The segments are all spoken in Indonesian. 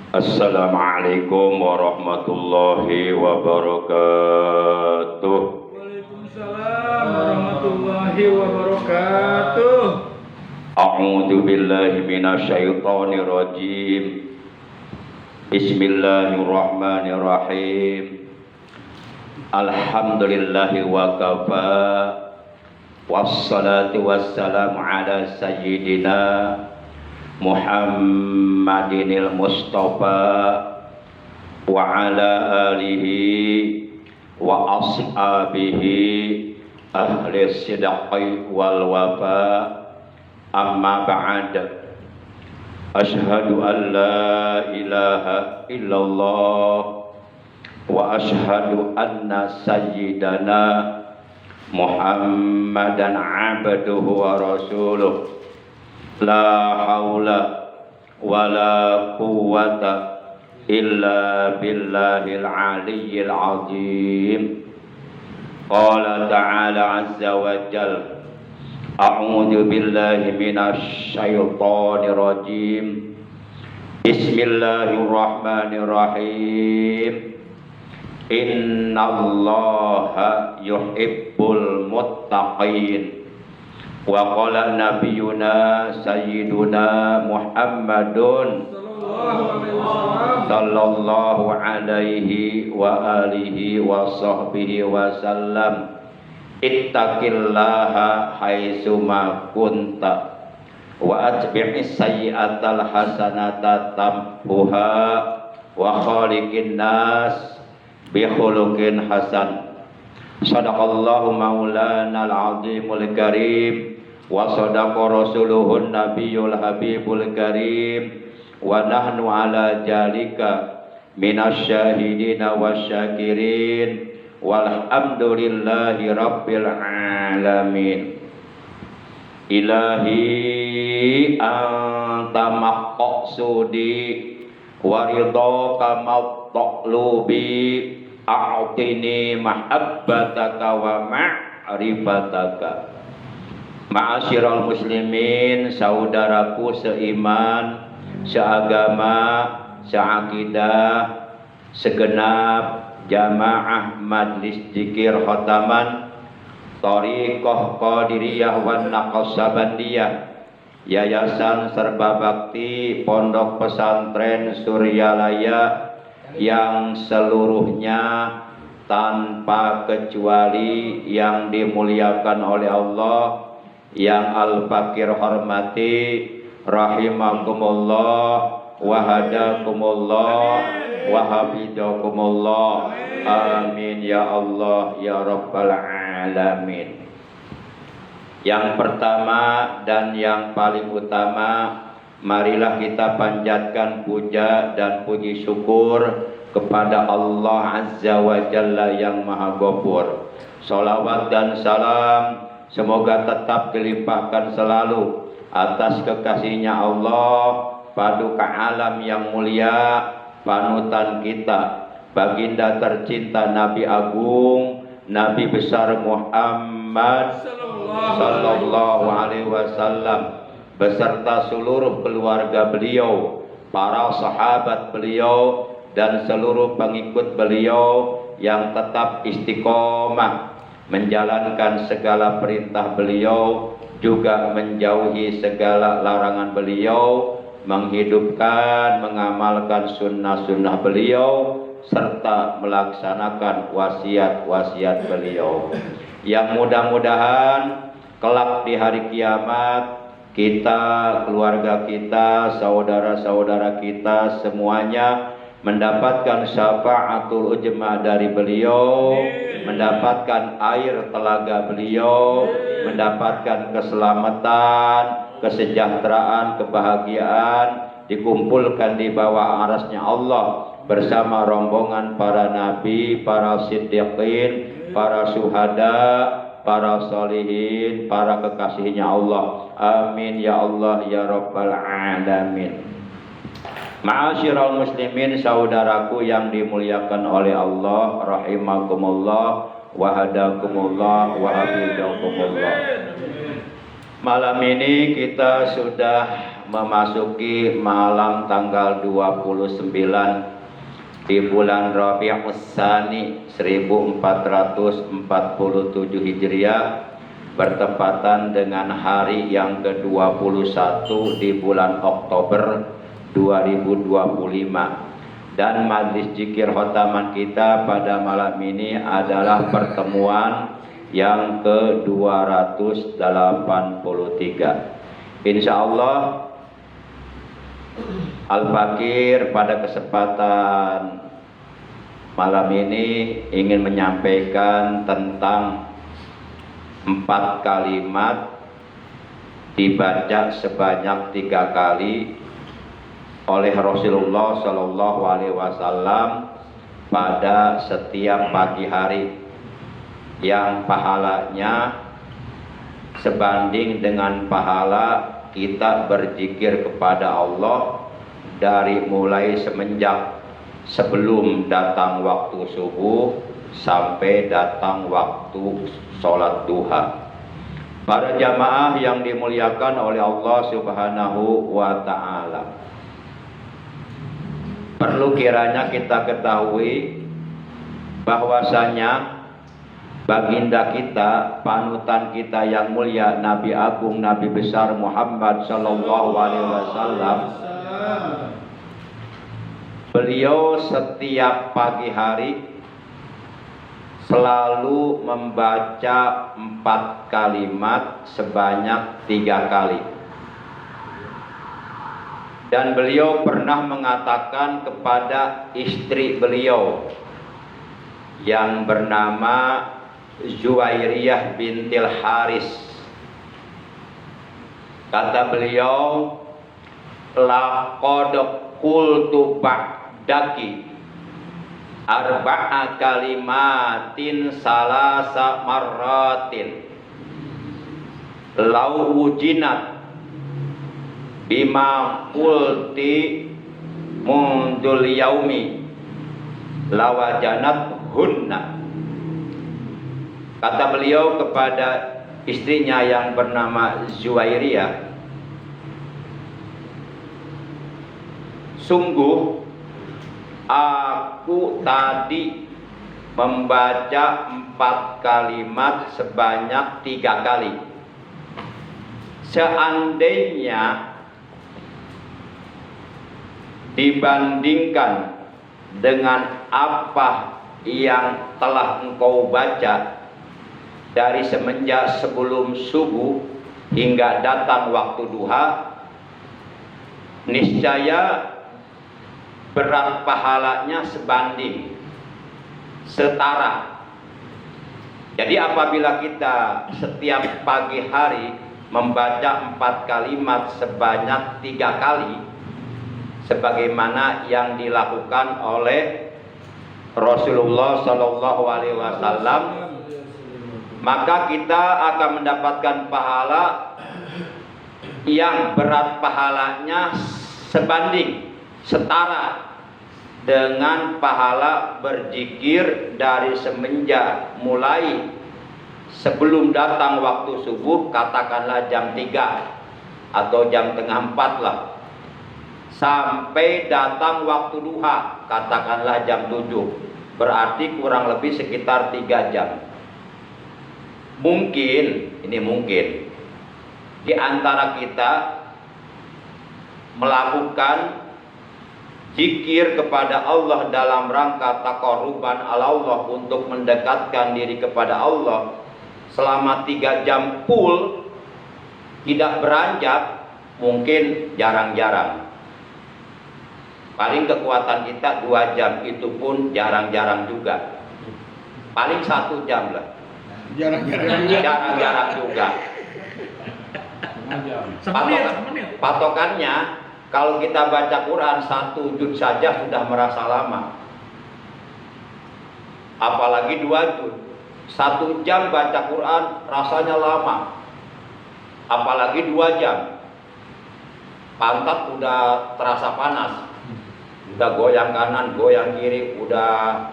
Assalamualaikum warahmatullahi wabarakatuh. Waalaikumsalam warahmatullahi wabarakatuh. A'udzu billahi minasyaitonir rajim. Bismillahirrahmanirrahim. Alhamdulillahi wa kafa. Wassalatu wassalamu ala sayyidina Muhammadinil Mustafa wa ala alihi wa ashabihi ahli sidqi wal wafa. Amma ba'd. Ashhadu an la ilaha illallah wa ashhadu anna sayyidana Muhammadan abduhu wa rasuluh. La haula wa la quwwata illa billahil aliyyil azim. Qala ta'ala azza wa jalla, a'udzu billahi minasy syaithanir rajim. Bismillahirrahmanirrahim. Innallaha yuhibbul muttaqin. Wa qala nabiyuna sayyiduna Muhammadun sallallahu alaihi wa alihi wa sahbihi wa sallam, ittaqillaha haitsuma kunta wa atbi'is sayyi'atal hasanata tamhuha wa khaliqin nas bi khuluqin hasan. Sadaqallahu maulana al-azimul karim wa sadaqa rasuluhun nabiyul habibul karim wa nahnu ala jalika minasyahidina wasyakirin walhamdulillahi rabbil alamin. Ilahi anta maqsudi wa ridhaka maqlubi, a'tini mahabbataka wa ma'rifataka. Ma'asyiral muslimin, saudaraku seiman, seagama, seakidah, segenap jamaah majlis zikir khataman Thariqah Qadiriyah wan Naqsabandiyah, Yayasan Serba Bakti Pondok Pesantren Suryalaya yang seluruhnya tanpa kecuali yang dimuliakan oleh Allah, yang Al-Fakir hormati, rahimakumullah wa hadakumullah wa hafizakumullah. Amin ya Allah ya Rabbal alamin. Yang pertama dan yang paling utama, marilah kita panjatkan puja dan puji syukur kepada Allah Azza wa Jalla yang Maha Ghafur. Salawat dan salam semoga tetap dilimpahkan selalu atas kekasihnya Allah, paduka alam yang mulia, panutan kita, baginda tercinta Nabi Agung, Nabi besar Muhammad sallallahu alaihi wasallam beserta seluruh keluarga beliau, para sahabat beliau dan seluruh pengikut beliau yang tetap istiqomah menjalankan segala perintah beliau, juga menjauhi segala larangan beliau, menghidupkan, mengamalkan sunnah-sunnah beliau, serta melaksanakan wasiat-wasiat beliau. Yang mudah-mudahan kelak di hari kiamat kita, keluarga kita, saudara-saudara kita semuanya mendapatkan syafaatul ujma dari beliau, mendapatkan air telaga beliau, mendapatkan keselamatan, kesejahteraan, kebahagiaan, dikumpulkan di bawah arasnya Allah bersama rombongan para nabi, para siddiqin, para syuhada, para sholihin, para kekasihnya Allah. Amin ya Allah ya Rabbal alamin. Ma'asyiral muslimin, saudaraku yang dimuliakan oleh Allah, rahimakumullah wa hadakumullah wa hafizakumullah. Malam ini kita sudah memasuki malam tanggal 29 di bulan Rabiul Tsani 1447 Hijriah, bertepatan dengan hari yang ke-21 di bulan Oktober 2025. Dan majlis zikir khotaman kita pada malam ini adalah pertemuan yang ke-283. Insya Allah Al-Fakir pada kesempatan malam ini ingin menyampaikan tentang 4 kalimat dibaca sebanyak 3 kali oleh Rasulullah Shallallahu Alaihi Wasallam pada setiap pagi hari, yang pahalanya sebanding dengan pahala kita berzikir kepada Allah dari mulai semenjak sebelum datang waktu subuh sampai datang waktu sholat duha. Para jamaah yang dimuliakan oleh Allah Subhanahu wa Ta'ala, perlu kiranya kita ketahui bahwasanya baginda kita, panutan kita yang mulia, Nabi Agung, Nabi besar Muhammad Sallallahu Alaihi Wasallam, beliau setiap pagi hari selalu membaca 4 kalimat sebanyak 3 kali. Dan beliau pernah mengatakan kepada istri beliau yang bernama Zuwairiyah bintil Haris, kata beliau, laqad qultu ba'daki arba'a kalimatin salasa marratin lau wujinat bima qulti mundul yaumi lawajanat hunna. Kata beliau kepada istrinya yang bernama Zuwairiyah, sungguh aku tadi membaca 4 kalimat sebanyak 3 kali. Seandainya dibandingkan dengan apa yang telah engkau baca dari semenjak sebelum subuh hingga datang waktu duha, niscaya berat pahalanya sebanding, setara. Jadi apabila kita setiap pagi hari membaca 4 kalimat sebanyak 3 kali, sebagaimana yang dilakukan oleh Rasulullah Shallallahu Alaihi Wasallam, maka kita akan mendapatkan pahala yang berat pahalanya sebanding, setara dengan pahala berzikir dari semenjak mulai sebelum datang waktu subuh, katakanlah jam 3 atau jam tengah 4 lah, sampai datang waktu duha, katakanlah jam 7, berarti kurang lebih sekitar 3 jam. Mungkin, ini mungkin, di antara kita melakukan zikir kepada Allah dalam rangka taqarruban ala Allah, untuk mendekatkan diri kepada Allah selama 3 jam full, tidak beranjak, mungkin jarang-jarang. Paling kekuatan kita 2 jam, itu pun jarang-jarang juga. Paling 1 jam lah. Jarang-jarang juga. Patokannya, kalau kita baca Quran 1 juz saja sudah merasa lama, apalagi 2 juz. 1 jam baca Quran rasanya lama, apalagi 2 jam. Pantat udah terasa panas. Udah goyang kanan, goyang kiri, udah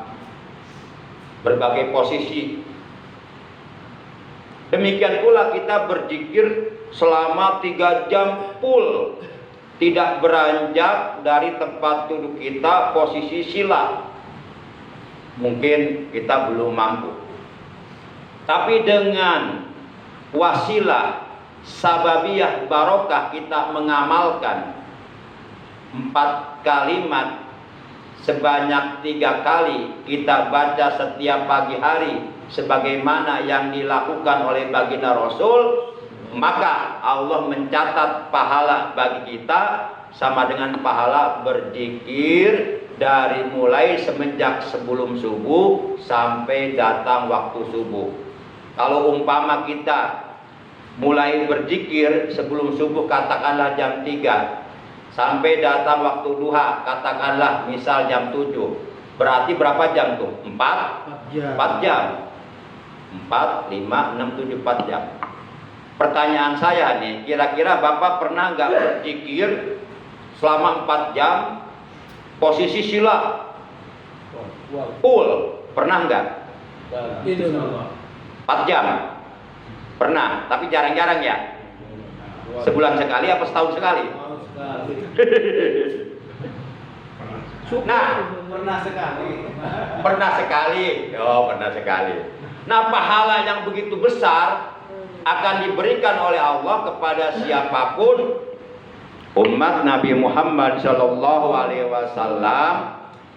berbagai posisi. Demikian pula kita berzikir selama 3 jam full, tidak beranjak dari tempat duduk kita posisi sila. Mungkin kita belum mampu, tapi dengan wasilah sababiyah barokah kita mengamalkan 4 kalimat sebanyak 3 kali kita baca setiap pagi hari sebagaimana yang dilakukan oleh baginda Rasul, maka Allah mencatat pahala bagi kita sama dengan pahala berzikir dari mulai semenjak sebelum subuh sampai datang waktu subuh. Kalau umpama kita mulai berzikir sebelum subuh katakanlah jam 3 sampai datang waktu duha katakanlah misal jam 7, berarti berapa jam tuh? 4 jam. 4, 5, 6, 7, 4 jam. Pertanyaan saya nih, kira-kira Bapak pernah nggak berzikir selama 4 jam posisi sila full? Pernah nggak? 4 jam? Pernah, tapi jarang-jarang ya? Sebulan sekali apa setahun sekali? Nah, pernah sekali. Pernah sekali. Oh, pernah sekali. Nah, pahala yang begitu besar akan diberikan oleh Allah kepada siapapun umat Nabi Muhammad SAW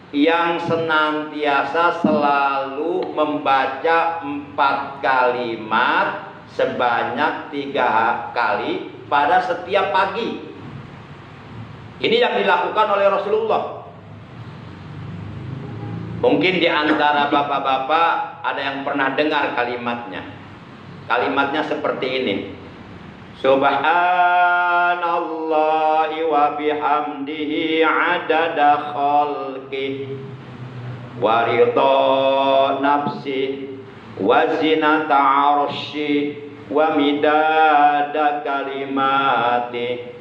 yang senantiasa selalu membaca 4 kalimat sebanyak 3 kali pada setiap pagi. Ini yang dilakukan oleh Rasulullah. Mungkin di antara bapak-bapak ada yang pernah dengar kalimatnya. Kalimatnya seperti ini. Subhanallahi wa bihamdihi adada khalqih wa ridha nafsih wa zinata arsyih wa midada kalimatih.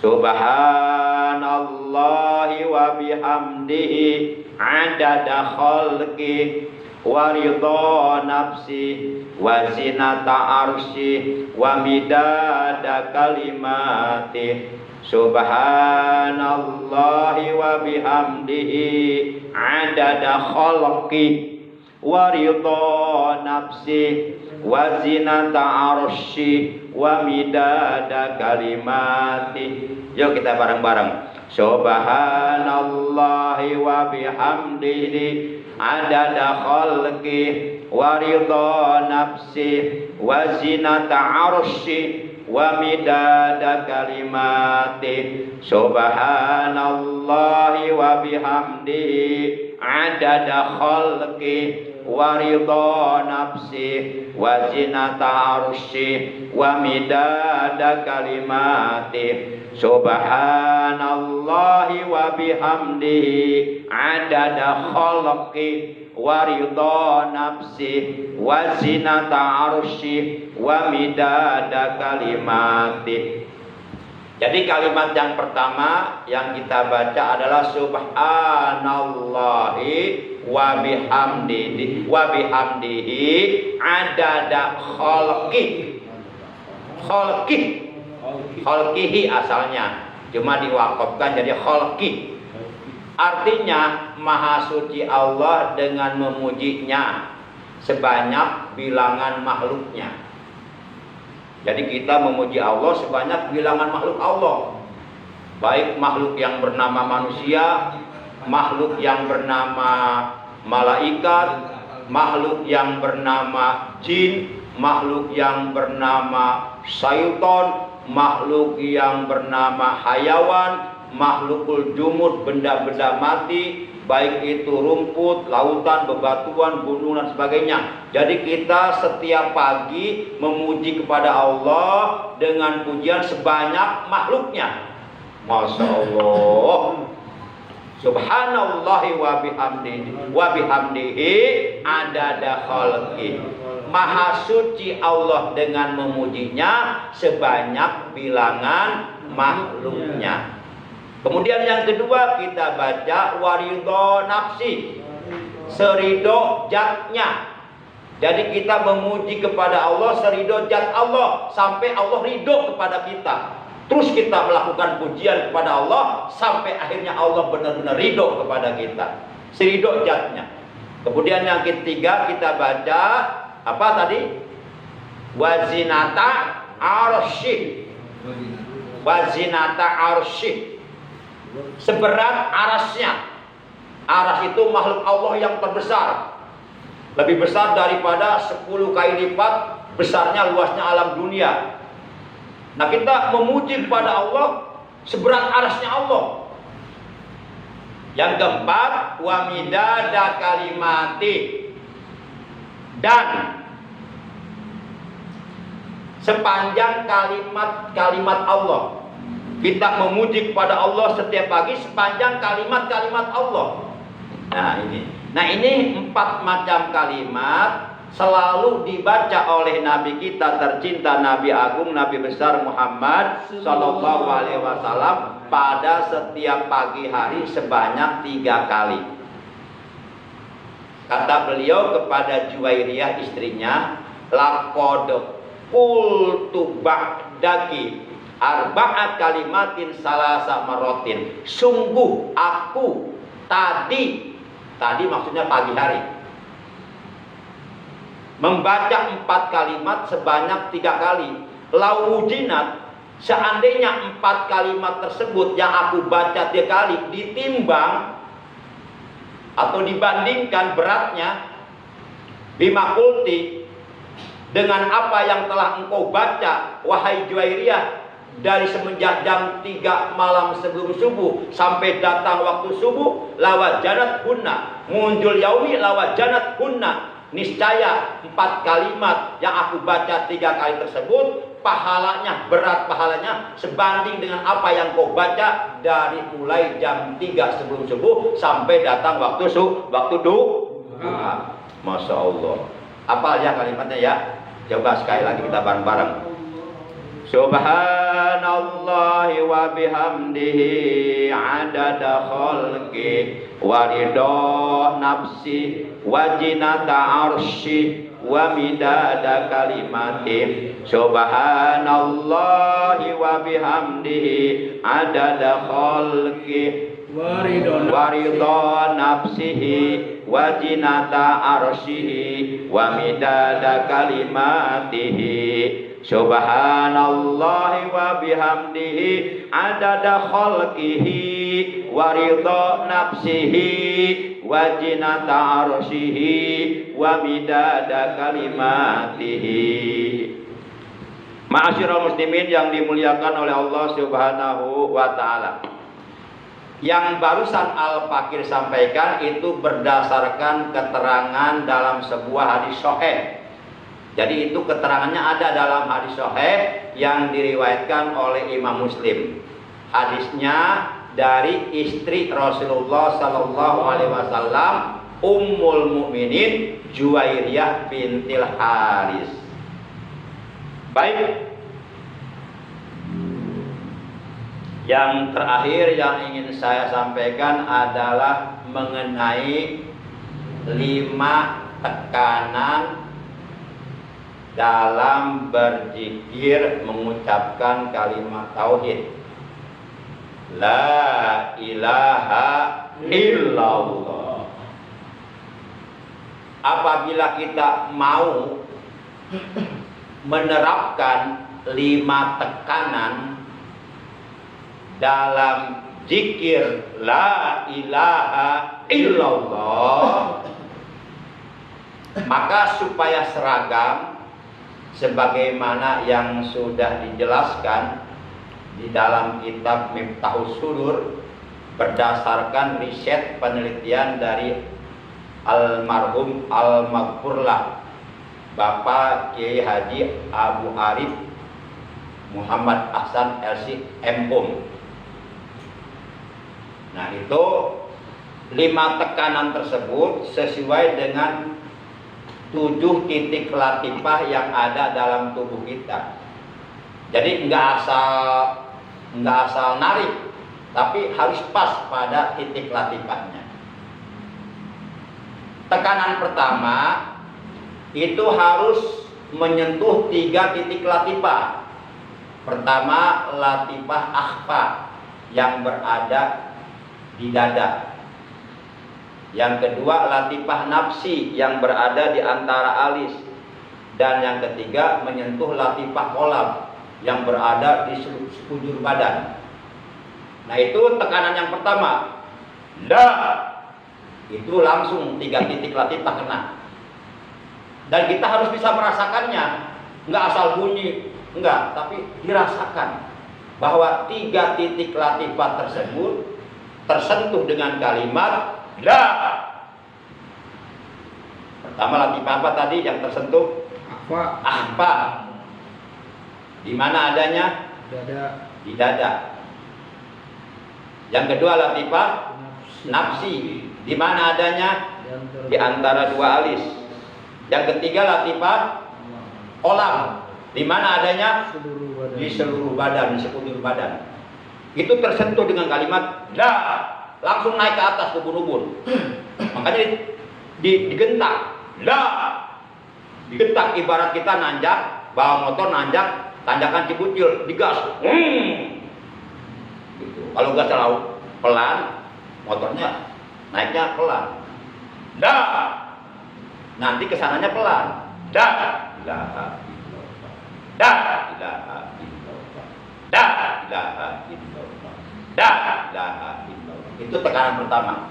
Subhanallahi wa bihamdihi adada khalqih wa ridha nafsi wa zinata arsy wa midada kalimati. Subhanallahi wa bihamdihi adada khalqi wa ridha nafsi wa zinata arsy wa midada kalimati. Yuk kita bareng-bareng. Subhanallahi wa bihamdihi adada khalqi wa ridha nafsi wa zinata arsy wa midada kalimati. Subhanallahi wa bihamdihi adada khalqi wa ridha nafsi wa zinata arsy wa midada kalimati. Subhanallahi wa bihamdihi adada khalqi wa ridha nafsi wa zinata arsy wa midada kalimati. Jadi kalimat yang pertama yang kita baca adalah subhanallahi wa bihamdihi adada khalqi. Khalqihi asalnya, cuma diwakafkan jadi khalqi. Artinya maha suci Allah dengan memujinya sebanyak bilangan makhluknya. Jadi kita memuji Allah sebanyak bilangan makhluk Allah, baik makhluk yang bernama manusia, makhluk yang bernama malaikat, makhluk yang bernama jin, makhluk yang bernama syaitan, makhluk yang bernama hayawan, makhlukul jumud, benda-benda mati, baik itu rumput, lautan, bebatuan, gunung dan sebagainya. Jadi kita setiap pagi memuji kepada Allah dengan pujian sebanyak makhluknya. Masya Allah. Subhanallahi wa bihamdihi adada khalqi. Maha suci Allah dengan memujinya sebanyak bilangan makhluknya. Kemudian yang kedua kita baca waridho nafsi, seridho zatnya. Jadi kita memuji kepada Allah, seridho zat Allah sampai Allah ridho kepada kita. Terus kita melakukan pujian kepada Allah sampai akhirnya Allah benar-benar ridho kepada kita. Seridho zatnya. Kemudian yang ketiga kita baca apa tadi? Wazinata arsy. Wazinata arsy. Seberat arasnya. Aras itu makhluk Allah yang terbesar. Lebih besar daripada 10 kali lipat besarnya luasnya alam dunia. Nah, kita memuji kepada Allah seberat arasnya Allah. Yang keempat, wa midada kalimati, dan sepanjang kalimat-kalimat Allah. Kita memuji kepada Allah setiap pagi sepanjang kalimat-kalimat Allah. Nah ini 4 macam kalimat selalu dibaca oleh Nabi kita tercinta, Nabi Agung, Nabi besar Muhammad Sallallahu Alaihi Wasallam pada setiap pagi hari sebanyak 3 kali. Kata beliau kepada Juwairiyah istrinya, laqad qultu ba'daki arba'at kalimatin salasa marotin. Sungguh aku tadi maksudnya pagi hari, membaca 4 kalimat sebanyak 3 kali. Laujinat, seandainya 4 kalimat tersebut yang aku baca 3 kali ditimbang atau dibandingkan beratnya bima qulti, dengan apa yang telah engkau baca wahai Juwairiyah dari semenjak jam 3 malam sebelum subuh sampai datang waktu subuh, lawajanat hunna muncul yaumi lawajanat hunna, niscaya 4 kalimat yang aku baca 3 kali tersebut pahalanya, berat pahalanya sebanding dengan apa yang kau baca dari mulai jam 3 sebelum subuh sampai datang waktu duha. Masya Allah. Apa aja kalimatnya ya? Coba sekali lagi kita bareng-bareng. Subhanallahi wa bihamdihi adada khalqi wa ridha nafsi wa jinata arsy wa midada kalimati. Subhanallahi wa bihamdihi adada khalqi wa ridha nafsihi wa jinata arsyihi wa midada kalimatihi. Subhanallahi wa bihamdihi adada khalqihi wa ridha nafsihi wa jinata arsyihi wa midada kalimatihi. Ma'asyiral muslimin yang dimuliakan oleh Allah Subhanahu wa taala. Yang barusan Al-Fakir sampaikan itu berdasarkan keterangan dalam sebuah hadis sahih. Jadi itu keterangannya ada dalam hadis sahih yang diriwayatkan oleh Imam Muslim. Hadisnya dari istri Rasulullah Sallallahu Alaihi Wasallam, Ummul Mukminin Juwairiyah bintil Haris. Baik. Yang terakhir yang ingin saya sampaikan adalah mengenai 5 tekanan dalam berzikir mengucapkan kalimat tauhid. La ilaha illallah. Apabila kita mau menerapkan 5 tekanan dalam zikir la ilaha illallah, maka supaya seragam sebagaimana yang sudah dijelaskan di dalam kitab Miftahus Sudur berdasarkan riset penelitian dari almarhum al-maghfurlah Bapak Kiai Haji Abu Arif Muhammad Ahsan LC M.Hum. Nah itu 5 tekanan tersebut sesuai dengan 7 titik latifah yang ada dalam tubuh kita. Jadi nggak asal narik, tapi harus pas pada titik latifahnya. Tekanan pertama itu harus menyentuh 3 titik latifah. Pertama, latifah akhfa yang berada di dada. Yang kedua, latifah nafsi yang berada di antara alis. Dan yang ketiga, menyentuh latifah kolab yang berada di sekujur badan. Nah, itu tekanan yang pertama. La, itu langsung 3 titik latifah kena. Dan kita harus bisa merasakannya, nggak asal bunyi, enggak, tapi dirasakan bahwa 3 titik latifah tersebut tersentuh dengan kalimat la. Pertama latifah apa tadi yang tersentuh? Akhfa. Di mana adanya? Dada. Di dada. Yang kedua latifah nafsi. Di mana adanya? Di antara 2 alis. Yang ketiga latifah kolam. Di mana adanya? Di seluruh badan, di sekujur badan. Itu tersentuh dengan kalimat la, langsung naik ke atas ke ubun-ubun. Makanya digentak la. Digentak ibarat kita nanjak, bawa motor nanjak, tanjakan Cibucil, digas. Gitu. Kalau gas terlalu pelan, motornya naiknya pelan. Da. Nanti kesananya pelan. Da. Ilaha illallah. Da. Ilaha illallah. Da. Ilaha illallah. Da. Ilaha illallah. Itu tekanan pertama.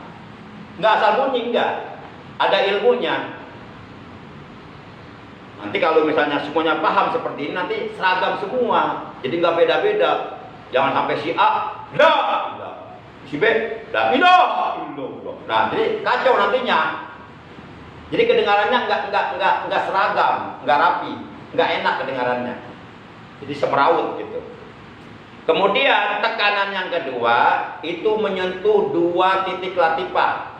Nggak asal bunyi, enggak. Ada ilmunya. Nanti kalau misalnya semuanya paham seperti ini, nanti seragam semua. Jadi nggak beda-beda. Jangan sampai si A, la, si B, la, ilaha illallah. Nah, jadi kacau nantinya. Jadi kedengarannya nggak seragam, nggak rapi, nggak enak kedengarannya. Jadi semeraut gitu. Kemudian tekanan yang kedua itu menyentuh 2 titik latifah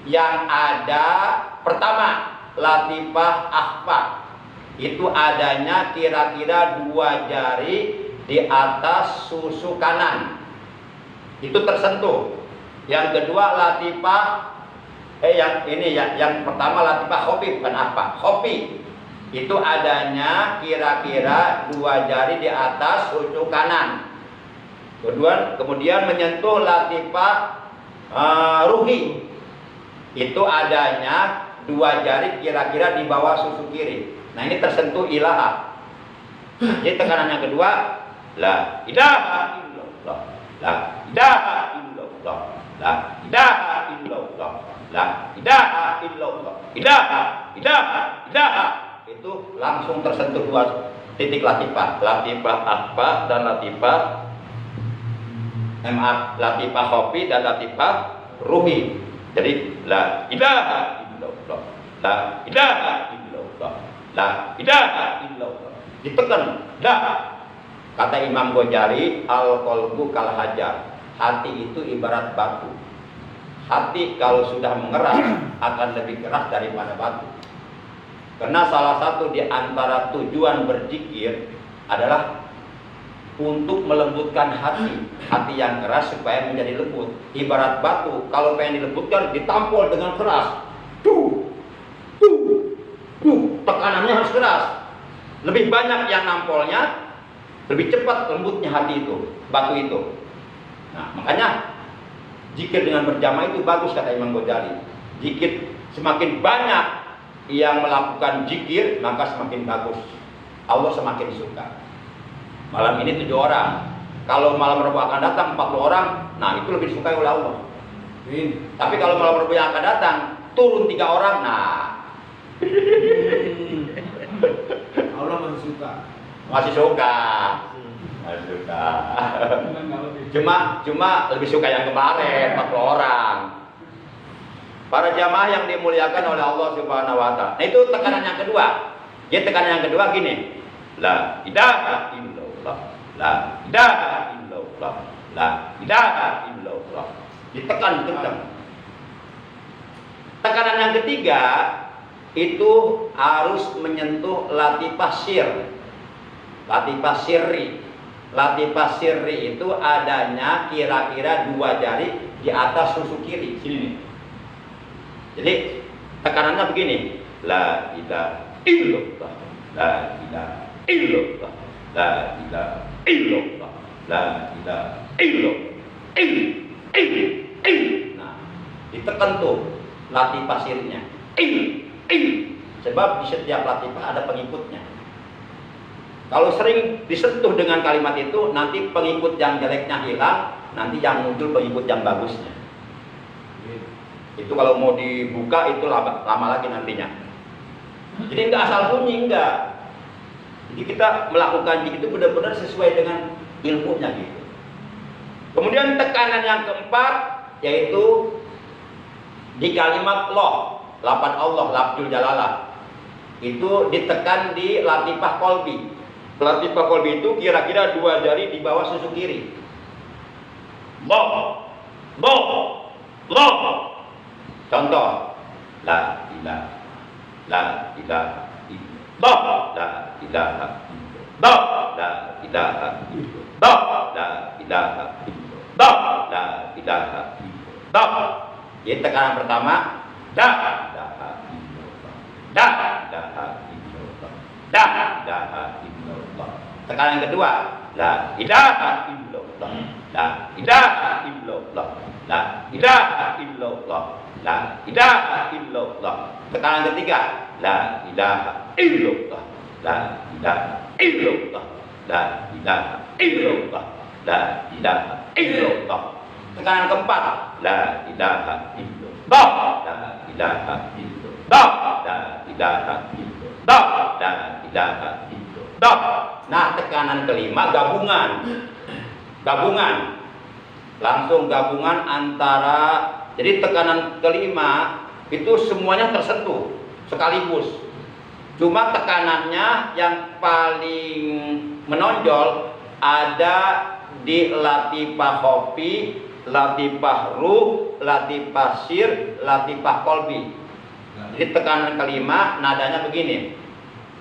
yang ada. Pertama, latifah akhfa. Itu adanya kira-kira 2 jari di atas susu kanan. Itu tersentuh. Yang kedua latifah yang pertama latifah khofi, bukan apa? Khofi. Itu adanya kira-kira 2 jari di atas susu kanan. Kemudian menyentuh latifah ruhi. Itu adanya 2 jari kira-kira di bawah susu kiri. Nah, ini tersentuh ilaha. Jadi tekanan yang kedua, la ilaha illallah. La ilaha illallah. La ilaha illallah. La ilaha illallah. Ilaha. Itu langsung tersentuh 2 titik latifah. Latifah akhfa dan latifah latifah khofi dan latifah ruhi. Jadi la ilaha illallah. La ilaha illallah. La ilaha illallah. Ditekan. La. Kata Imam Ghazali, al-qalbu kal hajar. Hati itu ibarat batu. Hati kalau sudah mengeras akan lebih keras daripada batu. Karena salah satu di antara tujuan berzikir adalah untuk melembutkan hati. Hati yang keras supaya menjadi lembut. Ibarat batu, kalau pengen dilembutkan ditampol dengan keras. Tekanannya harus keras. Lebih banyak yang nampolnya, lebih cepat lembutnya hati itu, batu itu. Nah, makanya zikir dengan berjamaah itu bagus, kata Imam Ghazali. Zikir semakin banyak yang melakukan zikir, maka semakin bagus. Allah semakin suka. Malam ini 7 orang. Kalau malam Rabu akan datang 40 orang, nah itu lebih disukai oleh Allah. Tapi kalau malam Rabu yang akan datang turun 3 orang, nah Allah masih suka. Masih suka. Cuma lebih suka yang kemarin 40 orang. Para jamaah yang dimuliakan oleh Allah Subhanahu wa taala. Nah, itu tekanan yang kedua. Jadi tekanan yang kedua gini. La ilaha illallah. La ilaha illallah. La ilaha illallah. Ditekan. Tekanan yang ketiga itu harus menyentuh latifah sir. Latifah sirri. Latifah sirri itu adanya kira-kira 2 jari di atas susu kiri sini nih. Jadi tekanannya begini, la ilaha illallah, la ilaha illallah, la ilaha illallah, la ilaha illallah. Nah, ditekan tuh latifah sirrinya. Sebab di setiap latifah ada pengikutnya. Kalau sering disentuh dengan kalimat itu, nanti pengikut yang jeleknya hilang, nanti yang muncul pengikut yang bagusnya. Itu kalau mau dibuka itu lama lagi nantinya. Jadi nggak asal bunyi, enggak. Jadi kita melakukan itu benar-benar sesuai dengan ilmunya gitu. Kemudian tekanan yang keempat yaitu di kalimat loh, lapan Allah, lafzul jalalah. Itu ditekan di latifah kolbi. Latifah kolbi itu kira-kira 2 jari di bawah susu kiri. Loh. Contoh, la ilaha illallah, la ilaha illallah, la ilaha illallah, la ilaha illallah, la ilaha illallah. Jadi tekanan pertama, la ilaha illallah, la ilaha illallah, la ilaha illallah. Tekanan kedua, la ilaha illallah, la ilaha illallah, la ilaha illallah, la ilaha illallah. Tekanan ketiga, la ilaha illallah, la ilaha illallah, la ilaha illallah, la ilaha illallah. Tekanan keempat, la ilaha illallah, la ilaha illallah, la ilaha illallah, la ilaha illallah. Nah, tekanan kelima gabungan. Langsung gabungan antara, jadi tekanan kelima itu semuanya tersentuh sekaligus. Cuma tekanannya yang paling menonjol ada di latifah khofi, latifah ruh, latifah sir, latifah kolbi. Jadi tekanan kelima nadanya begini.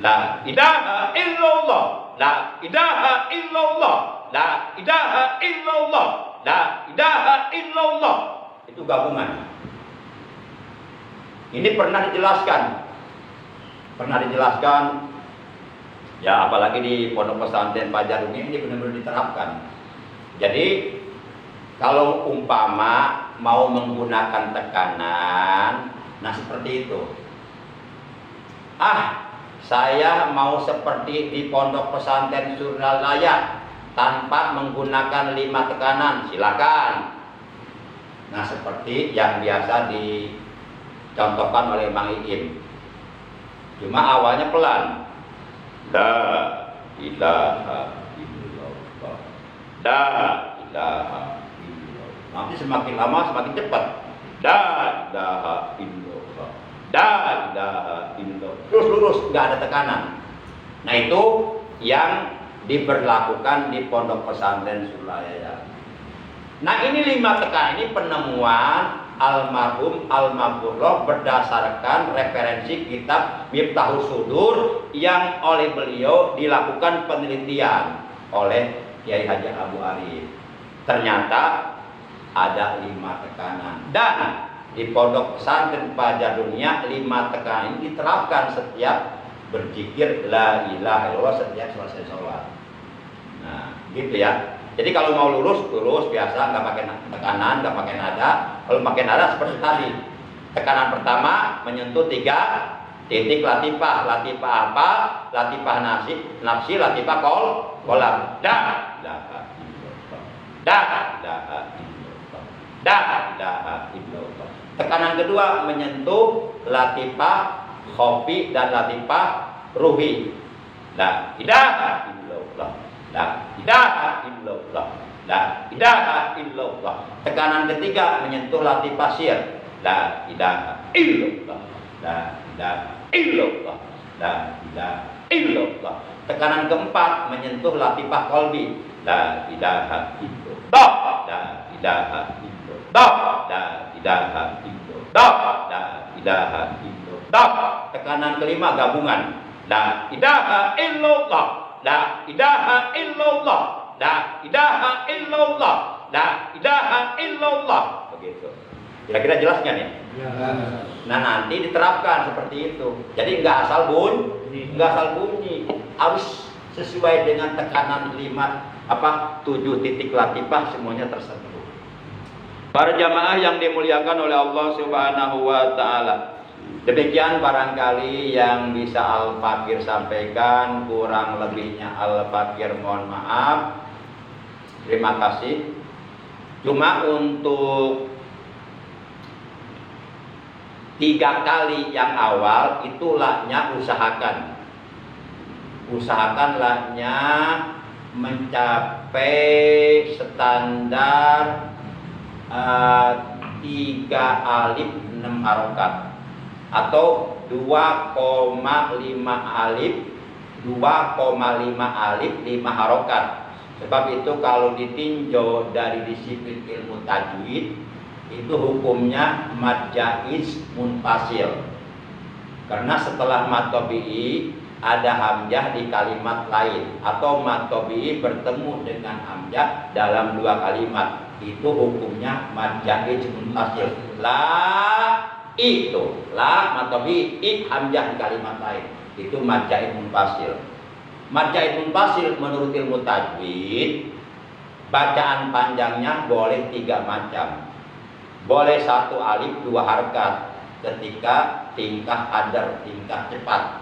La ilaha illallah, la ilaha illallah, la ilaha illallah, la ilaha illallah. Itu gabungan. Ini pernah dijelaskan, ya apalagi di pondok pesantren Fajar ini benar-benar diterapkan. Jadi kalau umpama mau menggunakan tekanan, nah seperti itu. Saya mau seperti di pondok pesantren Suralaya tanpa menggunakan 5 tekanan, silakan. Nah seperti yang biasa dicontohkan oleh Mang Iim. Cuma awalnya pelan. La ilaha illallah, la ilaha illallah. Nanti semakin lama semakin cepat. La ilaha illallah, la ilaha illallah. Terus lurus, nggak ada tekanan. Nah itu yang diberlakukan di pondok pesantren Suralaya. Nah ini 5 tekanan ini penemuan almarhum almarhumah berdasarkan referensi kitab Miftahus Sudur yang oleh beliau dilakukan penelitian oleh Kiai Haji Abu Arif. Ternyata ada 5 tekanan dan di pondok pesantren Fajar Dunia 5 tekanan ini diterapkan setiap berzikir la ilaha illallah setiap selesai sholat. Nah gitu ya. Jadi kalau mau lurus biasa, nggak pakai tekanan, nggak pakai nada. Kalau pakai nada seperti tadi, tekanan pertama menyentuh 3 titik latifah. Latifah apa? Latifah nafsi, latifah kolam. Dah, tekanan kedua menyentuh latifah khofi dan latifah ruhi. La ilaha illallah, la ilaha illallah, la ilaha illallah. Tekanan ketiga menyentuh latifah sir. La ilaha illallah, la ilaha illallah, la ilaha illallah. Tekanan keempat menyentuh latifah kolbi. La ilaha illallah, la ilaha illallah, la ilaha illallah, la ilaha illallah. Tekanan kelima gabungan. La ilaha illallah, la ilaha illallah, La ilaha illallah. La ilaha illallah. Begitu. Kira-kira jelas nggak nih? Ya. Nah, nanti diterapkan seperti itu. Jadi nggak asal bunyi, harus sesuai dengan tekanan 7 titik latifah semuanya tersentuh. Para jamaah yang dimuliakan oleh Allah Subhanahu wa taala. Demikian barangkali yang bisa Al-Fakir sampaikan, kurang lebihnya Al-Fakir mohon maaf. Terima kasih. Cuma untuk 3 kali yang awal itu laknya usahakan laknya mencapai standar 3 alif 6 harokat atau 2,5 alif 5 harokat. Sebab itu kalau ditinjau dari disiplin ilmu tajwid itu hukumnya mad jaiz munfasil. Karena setelah mad tabi'i ada hamzah di kalimat lain atau mad tabi'i bertemu dengan hamzah dalam 2 kalimat. Itu hukumnya mad jaiz munfasil. Mad tabi'i hamzah di kalimat lain. Itu mad jaiz munfasil. Mad jaiz munfasil menurut ilmu tajwid bacaan panjangnya boleh 3 macam. Boleh 1 alif 2 harkat ketika tingkah hadar, tingkah cepat.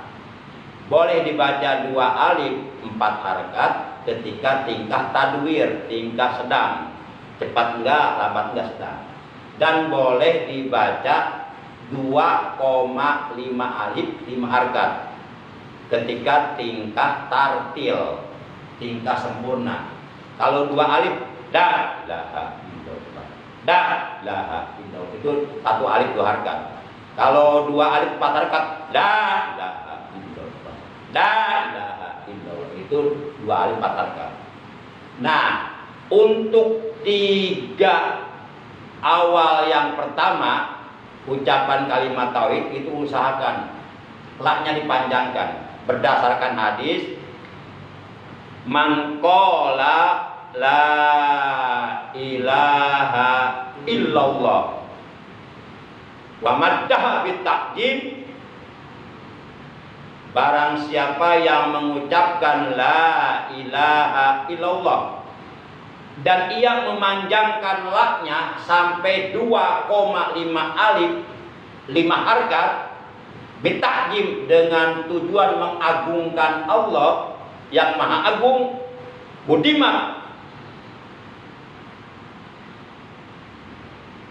Boleh dibaca 2 alif 4 harkat ketika tingkah tadwir, tingkah sedang. Cepat enggak, lambat enggak, sedang. Dan boleh dibaca 2,5 alif 5 harkat ketika tingkah tartil, tingkah sempurna. Kalau 2 alif la ilaha illallah. La ilaha illallah itu 1 alif 2 harkat. Kalau 2 alif 4 harkat la ilaha illallah. La ilaha illallah itu 2 alif 4 harkat. Nah, untuk 3 awal yang pertama ucapan kalimat tauhid itu usahakan laknya dipanjangkan berdasarkan hadis man qala la ilaha illallah wa maddaha bitakjim. Barang siapa yang mengucapkan la ilaha illallah dan ia memanjangkan laknya sampai 2,5 alif 5 harkat bitakjim dengan tujuan mengagungkan Allah yang maha agung budiman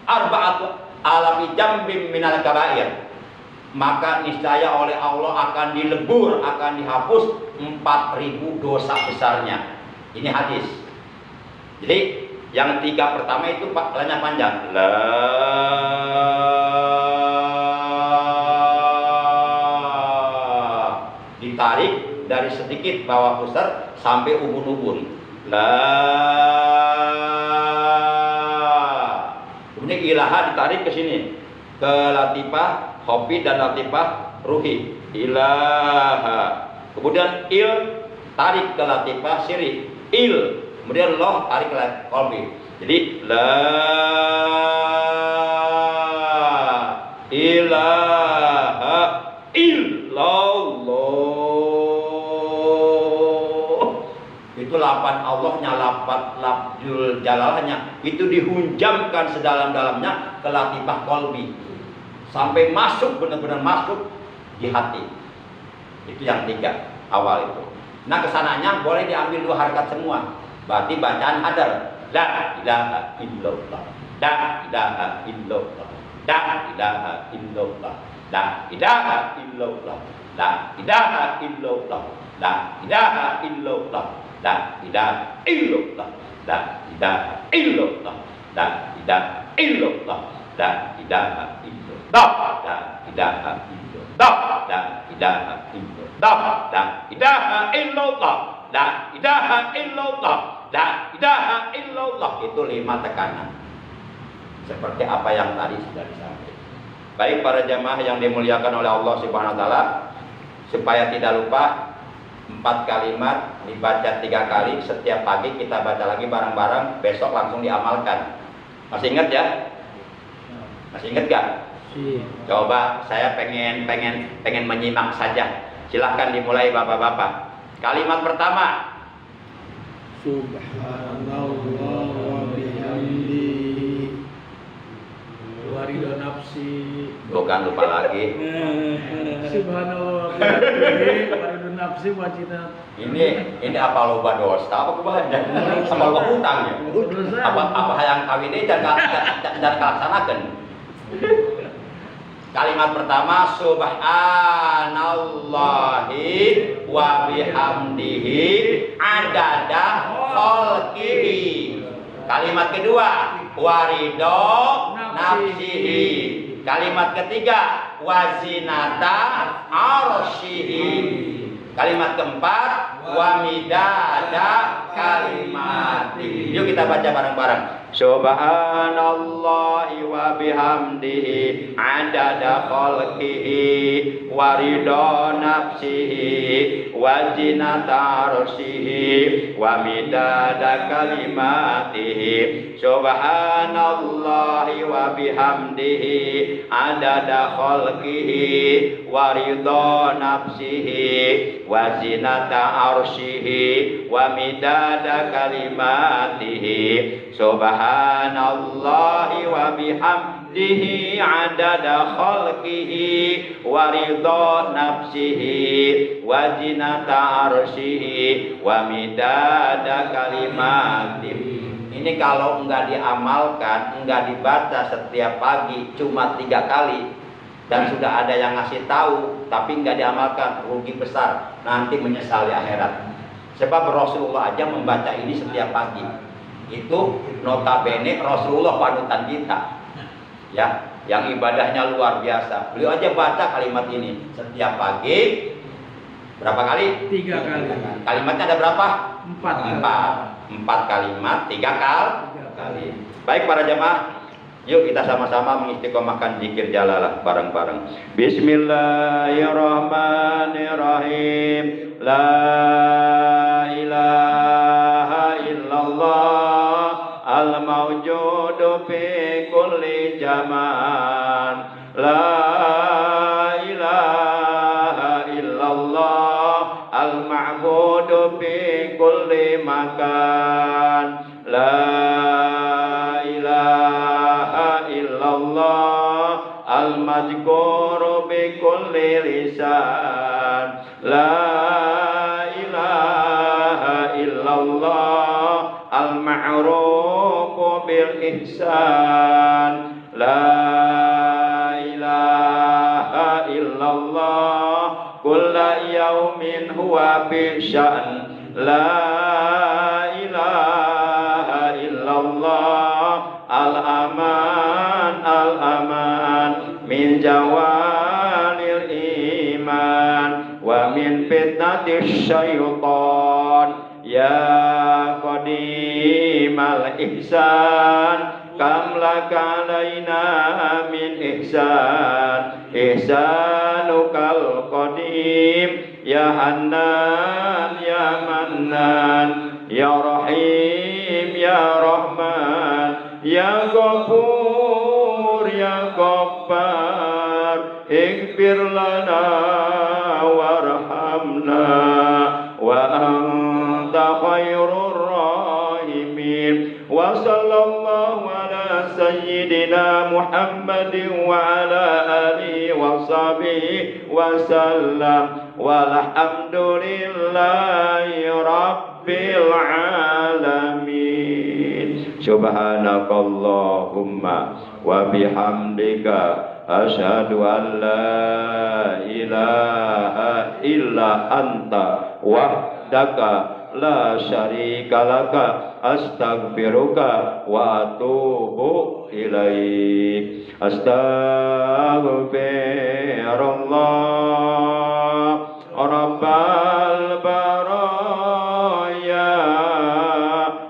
arba'atu alafi jambim minal kabair, maka niscaya oleh Allah akan dilebur, akan dihapus 4.000 dosa besarnya. Ini hadis. Jadi yang 3 pertama itu laknya panjang. La ditarik dari sedikit bawah pusar sampai ubun-ubun. La kemudian ilaha ditarik ke sini ke latifah hofi dan latifah ruhi. Ilaha. Kemudian il tarik ke latifah siri. Il. Kemudian loh tarik ke qalbi. Jadi la ilaha illallah. Itu lapan Allahnya, lafzul jalalahnya itu dihunjamkan sedalam-dalamnya ke latifah qalbi sampai masuk, benar-benar masuk di hati. Itu yang 3 awal itu. Nah, kesananya boleh diambil 2 harkat semua. Berarti bacaan hadar. La ilaha illallah. La ilaha illallah. La ilaha illallah. La ilaha illallah. La ilaha illallah. La ilaha illallah. La ilaha illallah. La ilaha illallah. La ilaha illallah. La ilaha illallah. La ilaha illallah. La ilaha illallah. La ilaha illallah. La ilaha illallah. La ilaha illallah. Itu 5 tekanan. Seperti apa yang tadi sudah disampaikan. Baik para jamaah yang dimuliakan oleh Allah Subhanahu wa taala, supaya tidak lupa 4 kalimat dibaca 3 kali, setiap pagi kita baca lagi bareng-bareng, besok langsung diamalkan. Masih ingat ya? Masih ingat gak? Coba saya pengen menyimak saja. Silahkan dimulai bapak-bapak. Kalimat pertama. Subhanallah wa bihamdi wa ridha nafsi. Bukan, lupa lagi. Subhanallah wa bihamdi wa ridha nafsi wa zinat. Ini apa loba dosa? Apa kebahagiaan? Apa loba hutang ya? Apa yang kawin ini dan kelaksanakan? Kalimat pertama, subhanallahi wa bihamdihi adada khalqihi. Kalimat kedua, waridho nafsihi. Kalimat ketiga, wazinata arsyihi. Kalimat keempat, wamidada kalimati. Yuk kita baca bareng-bareng. Subhanallahi wa bihamdihi adada khalqihi waridho nafsihi wa zinata arsyihi wa midada kalimatihi. Subhanallahi wa bihamdihi adada khalqihi waridho nafsihi wa zinata arsyihi wa midada kalimatihi. Subhanallahi wa bihamdihi adada khalqihi wa ridha nafsihi wa zinata arsyihi wa midada kalimatihi. Ini kalau enggak diamalkan, enggak dibaca setiap pagi cuma 3 kali, dan sudah ada yang ngasih tahu tapi enggak diamalkan, rugi besar, nanti menyesal di akhirat. Sebab Rasulullah aja membaca ini setiap pagi. Itu notabene Rasulullah panutan kita, ya, yang ibadahnya luar biasa. Beliau aja baca kalimat ini setiap pagi. Berapa kali? 3 kali. Kalimatnya ada berapa? 4 kalimat, 3 kali. Baik para jamaah, yuk kita sama-sama mengistiqomahkan zikir jalalah bareng-bareng. Bismillahirrahmanirrahim. La ilaha illallah al-mawjudu fi kulli zaman. La ilaha illallah al-ma'budu fi kulli makan. La ilaha illallah al-mazkuru bi kulli lisan. La ilaha illallah al-ma'rufu bil ihsan. La ilaha illallah kulla yaumin huwa bi sya'n. La ilaha illallah al-aman min jawalil iman wa min fitnatis syaitan. Ya qadimal ihsan kam laka alaina min ihsan. Ihsanukal qadim ya hannan ya mannan ya rahim ya rahman ya ghafur ya ghaffar. Ighfir lana warhamna wa anta khairur rahimin. Wa sallallahu ala sayyidina Muhammadin wa ala alihi wa sahbihi wa sallam. Walhamdulillahi rabbil alamin. Subhanakallahumma wa bihamdika asyhadu an la ilaha illa anta wahdaka la syarika laka astaghfiruka wa atubu ilaik. Astaghfirullah rabbal baraya.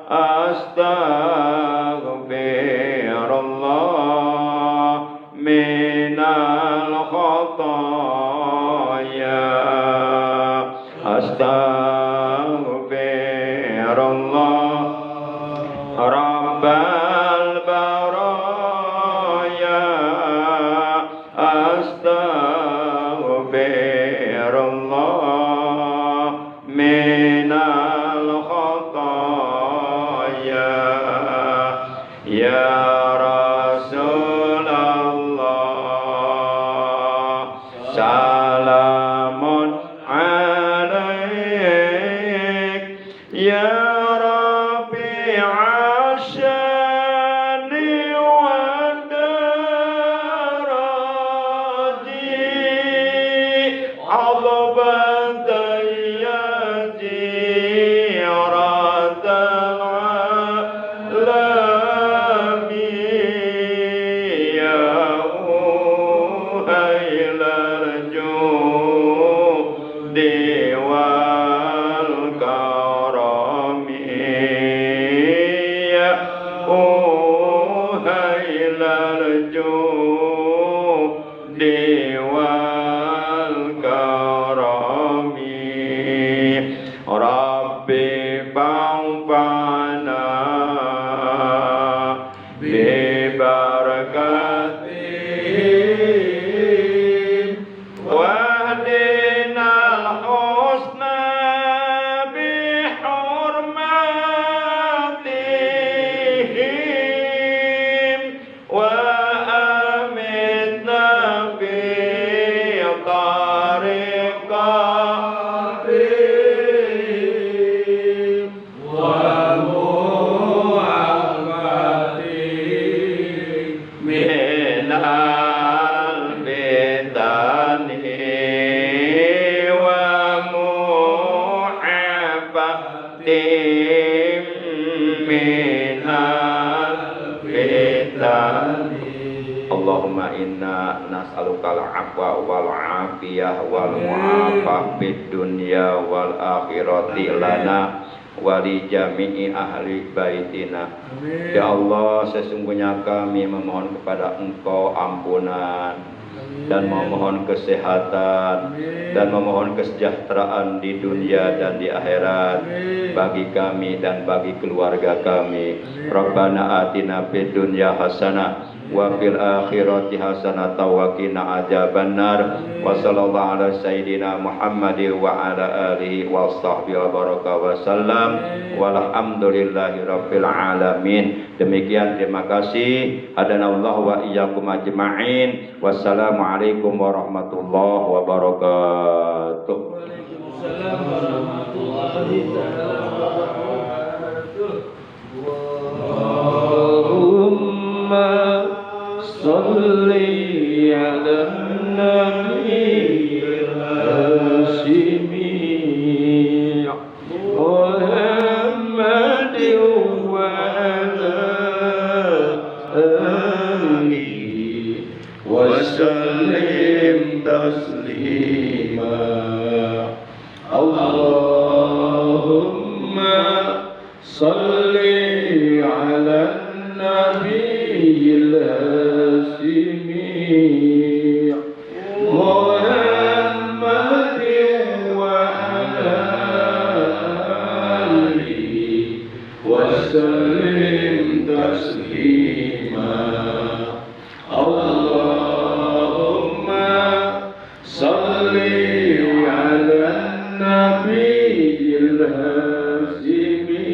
Astaghfirullah minal khataya. Astaghfirullah astaghfirullah minal khataya ya Rasulullah salamun alaik ya Rabi'ash syani wa daraji azabatan ya jiratal alami ya uhailal judi wal karami ya uhailal judi wal karami Rabbi fa'fana bi barakatihim wahdinal husna bi hurmatihim wa amitna bi tariqatihim wa mu'afatihim minal fitani wa mu'afatihim minal fitani Allahumma inna nas'aluka al-'afwa wal 'afiyah wal mu'afah fid dunya wal akhirati lana wa li jami'i ahli baitina. Ya Allah, sesungguhnya kami memohon kepada Engkau ampunan dan memohon kesehatan dan memohon kesejahteraan di dunia dan di akhirat bagi kami dan bagi keluarga kami. Rabbana atina fid dunya hasanah wa fil akhirati hasanatan wa qina adzabannar wa sallallahu ala sayyidina Muhammadin wa ala alihi wa sahbihi wa baraka wa sallam walhamdulillahi rabbil alamin. Demikian, terima kasih. Hadanallah wa iyyakum ajma'in. Wassalamualaikum warahmatullahi wabarakatuh. Waalaikumsalam warahmatullahi wabarakatuh. Allahumma salli ala nabi al-hashimi Muhammadin wa ala alihi wa sallim taslima. Allahumma salli ala nabiyil hasimi Muhammadin wa ala alihi wa sallim taslima. Allahumma salli ala nabiyil hasimi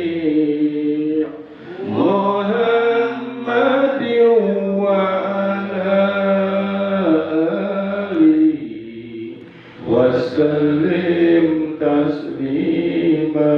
Muhammadin wa ala alihi wa sallim taslima.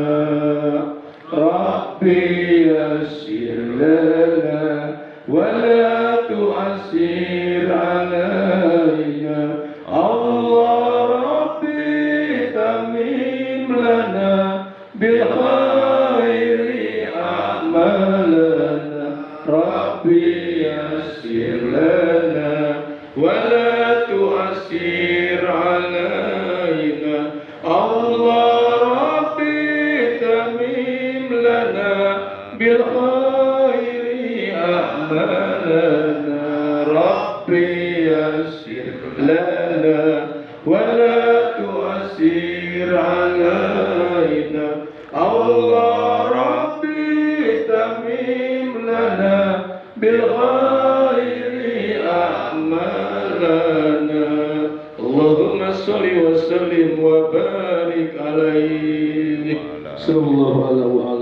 Rabbi yassir lana wa la tu'assir alaina. Allah Rabbi tamim lana bil khairi a'malana. Rabbi yassir lana wa la tu'assir alaina. Allah Rabbi tamim lana bil khairi a'malana. Rabbi yassir lana wa la tu'assir alaina. Allah Rabbi tamim lana bil khairi a'malana. salli wa sallim wa barik alaihi. Sallallahu alaihi wa